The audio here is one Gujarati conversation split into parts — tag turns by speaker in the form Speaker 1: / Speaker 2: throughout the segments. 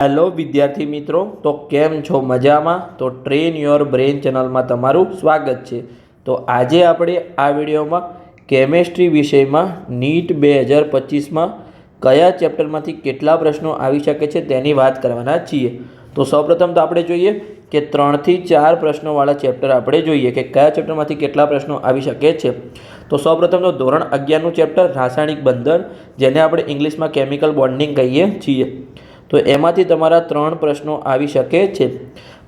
Speaker 1: હેલો વિદ્યાર્થી મિત્રો, તો કેમ છો? મજામાં? તો ટ્રેન યોર બ્રેન ચેનલમાં તમારું સ્વાગત છે। તો આજે આપણે આ વિડીયોમાં કેમેસ્ટ્રી વિષયમાં નીટ 2025માં કયા ચેપ્ટરમાંથી કેટલા પ્રશ્નો આવી શકે છે તેની વાત કરવાના છીએ। તો સૌપ્રથમ તો આપણે જોઈએ કે 3 થી 4 પ્રશ્નોવાળા ચેપ્ટર આપણે જોઈએ કે કયા ચેપ્ટરમાંથી કેટલા પ્રશ્નો આવી શકે છે। તો સૌપ્રથમ તો ધોરણ 11નું ચેપ્ટર રાસાયણિક બંધન, જેને આપણે ઇંગ્લિશમાં કેમિકલ બોન્ડિંગ કહીએ છીએ, તો એમાંથી તમારા 3 પ્રશ્નો આવી શકે છે।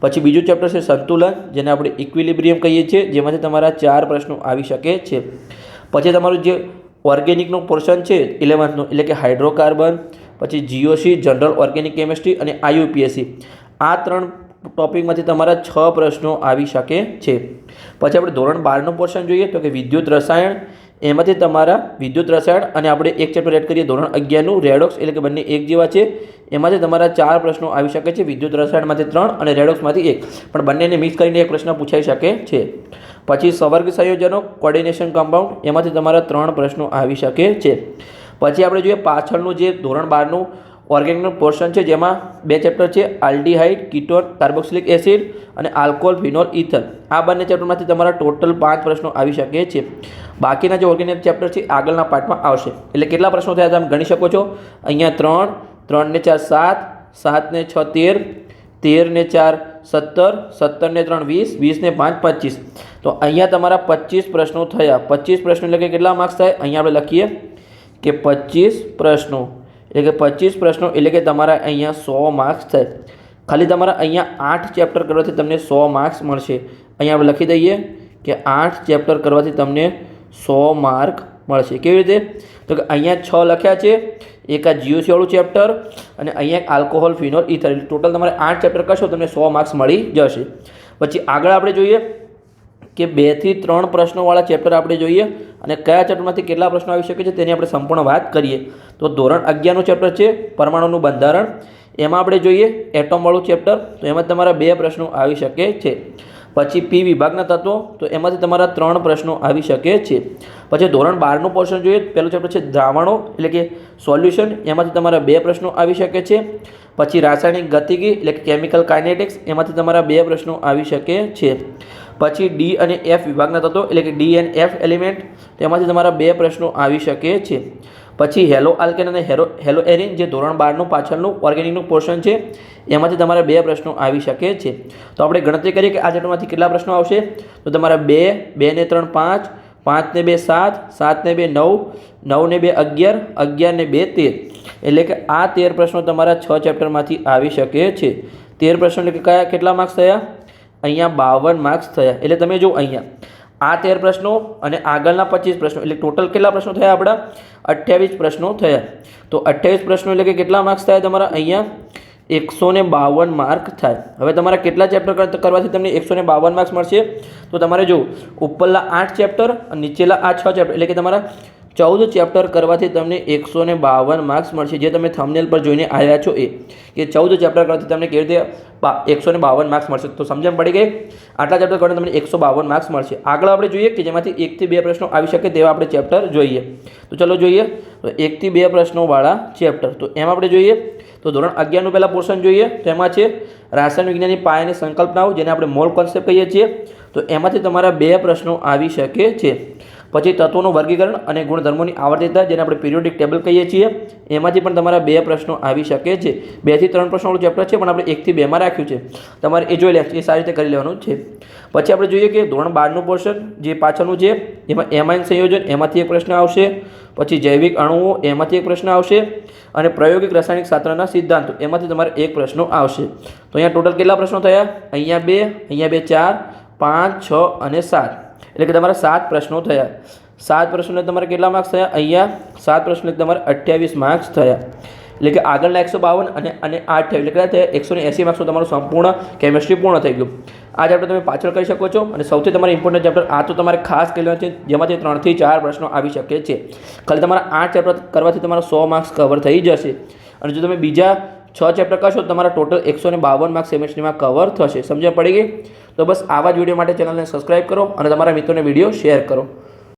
Speaker 1: પછી બીજું ચેપ્ટર છે સંતુલન, જેને આપણે ઇક્વિલિબ્રિયમ કહીએ છીએ, જેમાંથી તમારા 4 પ્રશ્નો આવી શકે છે। પછી તમારું જે ઓર્ગેનિકનું પોર્શન છે 11થનું, એટલે કે હાઇડ્રોકાર્બન, પછી જીઓસી જનરલ ઓર્ગેનિક કેમિસ્ટ્રી અને આઈયુપીએસસી, આ 3 ટોપિકમાંથી તમારા 6 પ્રશ્નો આવી શકે છે। પછી આપણે ધોરણ 12નું પોર્શન જોઈએ તો કે વિદ્યુત રસાયણ, એમાંથી તમારા વિદ્યુત રસાયણ અને આપણે એક ચેપ્ટર એડ કરીએ ધોરણ 11નું રેડોક્સ, એટલે કે બંને એક જેવા છે, એમાંથી તમારા 4 પ્રશ્નો આવી શકે છે। વિદ્યુત રસાયણમાંથી 3 અને રેડોક્સમાંથી 1, પણ બંનેને મિક્સ કરીને એક પ્રશ્ન પૂછાઈ શકે છે। પછી સવર્ગ સંયોજનો કોર્ડિનેશન કમ્પાઉન્ડ, એમાંથી તમારા 3 પ્રશ્નો આવી શકે છે। પછી આપણે જોઈએ પાછળનું જે ધોરણ 12નું ઓર્ગેનિકનું પોર્શન છે, જેમાં 2 ચેપ્ટર છે આલ્ડીહાઇડ, કીટોન, કાર્બોક્સિલિક એસિડ અને આલ્કોહોલ, ફિનોલ, ઇથર, આ બંને ચેપ્ટરમાંથી તમારા ટોટલ 5 પ્રશ્નો આવી શકે છે। બાકીના જે ઓર્ગેનિક ચેપ્ટર છે આગળના પાર્ટમાં આવશે। એટલે કેટલા પ્રશ્નો થયા તમે ગણી શકો છો। અહીંયા 3, 3 ને 4 7, 7 ને 6 13, 13 ને 4 17, 17 ને 3 20, 20 ને 5 25, તો અહીંયા તમારા 25 પ્રશ્નો થયા। 25 પ્રશ્નો એટલે કે કેટલા માર્ક્સ થાય? અહીંયા આપણે લખીએ કે 25 પ્રશ્નો એટલે કે 25 પ્રશ્નો એટલે કે તમારા અહીંયા 100 માર્ક્સ થાય। ખાલી તમારા અહીંયા 8 ચેપ્ટર કરવાથી તમને 100 માર્ક્સ મળશે। અહીંયા આપણે લખી દઈએ કે 8 ચેપ્ટર કરવાથી તમને 100 માર્ક મળશે। કેવી રીતે? તો કે અહીંયા 6 લખ્યા છે, એક આ જીઓસી વાળું ચેપ્ટર અને અહીંયા આલ્કોહોલ, ફિનોલ, ઇથર, ટોટલ તમારે 8 ચેપ્ટર કરશો તમને 100 માર્ક્સ મળી જશે। પછી આગળ આપણે જોઈએ કે 2 થી 3 પ્રશ્નોવાળા ચેપ્ટર આપણે જોઈએ અને કયા ચેપ્ટરમાંથી કેટલા પ્રશ્નો આવી શકે છે તેની આપણે સંપૂર્ણ વાત કરીએ। તો ધોરણ 11નું ચેપ્ટર છે પરમાણુનું બંધારણ, એમાં આપણે જોઈએ એટમવાળું ચેપ્ટર, તો એમાં તમારા 2 પ્રશ્નો આવી શકે છે। પછી પી વિભાગના તત્વો, તો એમાંથી તમારા 3 પ્રશ્નો આવી શકે છે। પછી ધોરણ 12નું પોર્શન જોઈએ, પહેલું ચેપ્ટર છે દ્રાવણો એટલે કે સોલ્યુશન, એમાંથી તમારા 2 પ્રશ્નો આવી શકે છે। પછી રાસાયણિક ગતિકી એટલે કે કેમિકલ કાઇનેટિક્સ, એમાંથી તમારા 2 પ્રશ્નો આવી શકે છે। પછી ડી અને એફ વિભાગના તત્વો એટલે કે ડી એન્ડ એફ એલિમેન્ટ, તેમાંથી તમારા 2 પ્રશ્નો આવી શકે છે। પછી હેલો આલ્કેન અને હેલો એરિન, જે ધોરણ 12નું પાછળનું ઓર્ગેનિકનું પોર્શન છે, એમાંથી તમારા 2 પ્રશ્નો આવી શકે છે। તો આપણે ગણતરી કરીએ કે આ ચેપ્ટરમાંથી કેટલા પ્રશ્નો આવશે। તો તમારા 2, 2 ને 3 5, 5 ને 2 7, 7 ને 2 9, 9 ને 2 11, 11 ને 2 13, એટલે કે આ 13 પ્રશ્નો તમારા 6 ચેપ્ટરમાંથી આવી શકે છે। 13 પ્રશ્નો એટલે કે કયા કેટલા માર્ક્સ થયા? અહીંયા 52 માર્ક્સ થયા। એટલે તમે જો અહીંયા આ 13 પ્રશ્નો અને આગળના 25 પ્રશ્નો, એટલે ટોટલ કેટલા પ્રશ્નો થયા આપણા? 28 પ્રશ્નો થયા। તો 28 પ્રશ્નો એટલે કે કેટલા માર્ક્સ થાય તમારા? અહીંયા 152 માર્ક થાય। હવે તમારા કેટલા ચેપ્ટર કરવાથી તમને 152 માર્ક્સ મળશે? તો તમારે જો ઉપરના 8 ચેપ્ટર અને નીચેલા આ 6 ચેપ્ટર, એટલે કે તમારા 14 ચેપ્ટર કરવાથી તમને 152 માર્ક્સ મળશે। જે તમે થંબનેલ પર જોઈને આવ્યા છો એ કે 14 ચેપ્ટર કરવાથી તમને કેવી રીતે 152 માર્ક્સ મળશે। તો સમજણ પડી ગઈ? આટલા ચેપ્ટર કરીને તમને 152 માર્ક્સ મળશે। આગળ આપણે જોઈએ કે જેમાંથી 1 થી 2 પ્રશ્નો આવી શકે તેવા આપણે ચેપ્ટર જોઈએ। તો ચલો જોઈએ તો 1 થી 2 પ્રશ્નોવાળા ચેપ્ટર, તો એમાં આપણે જોઈએ તો ધોરણ 11નું પહેલાં પોર્શન જોઈએ, તો એમાં છે રાસાયણિક વિજ્ઞાનની પાયાની સંકલ્પનાઓ, જેને આપણે મોલ કોન્સેપ્ટ કહીએ છીએ, તો એમાંથી તમારા 2 પ્રશ્નો આવી શકે છે। પછી તત્વોનું વર્ગીકરણ અને ગુણધર્મોની આવર્તિતતા, જેને આપણે પિરિયોડિક ટેબલ કહીએ છીએ, એમાંથી પણ તમારા 2 પ્રશ્નો આવી શકે છે। 2 થી 3 પ્રશ્નોવાળું ચેપ્ટર છે, પણ આપણે 1 થી 2માં રાખ્યું છે, તમારે એ જોઈ લે, એ સારી રીતે કરી લેવાનું છે। પછી આપણે જોઈએ કે ધોરણ 12નું પોર્શન જે પાછળનું છે, એમાં એમાઇન સંયોજન, એમાંથી એક પ્રશ્ન આવશે। પછી જૈવિક અણુઓ, એમાંથી એક પ્રશ્ન આવશે અને પ્રાયોગિક રાસાયણિક શાસ્ત્રના સિદ્ધાંતો, એમાંથી તમારે 1 પ્રશ્નો આવશે। તો અહીંયા ટોટલ કેટલા પ્રશ્નો થયા? અહીંયા 2, અહીંયા 2 4, 5 6 અને 7, એટલે કે તમારા 7 પ્રશ્નો થયા। 7 પ્રશ્નોને તમારે કેટલા માર્ક્સ થયા? અહીંયા 7 પ્રશ્નો તમારે 28 માર્ક્સ થયા। એટલે કે આગળના 152 અને 8 થયા, એટલે કેટલા થયા? 180 માર્ક્સનું તમારું સંપૂર્ણ કેમિસ્ટ્રી પૂર્ણ થઈ ગયું। આ ચેપ્ટર તમે પાછળ કરી શકો છો અને સૌથી તમારે ઇમ્પોર્ટન્ટ ચેપ્ટર આ તો તમારે ખાસ કરી લેવાનું છે, જેમાંથી 3 થી 4 પ્રશ્નો આવી શકે છે। ખાલી તમારા 8 ચેપ્ટર કરવાથી તમારા 100 માર્ક્સ કવર થઈ જશે અને જો તમે બીજા 6 ચેપ્ટર કરશો તો તમારા ટોટલ 152 માર્ક્સ કેમિસ્ટ્રીમાં કવર થશે। સમજણ પડી ગઈ? તો બસ આવા જ વિડીયો માટે ચેનલને સબસ્ક્રાઈબ કરો અને તમારા મિત્રોને વિડીયો શેર કરો।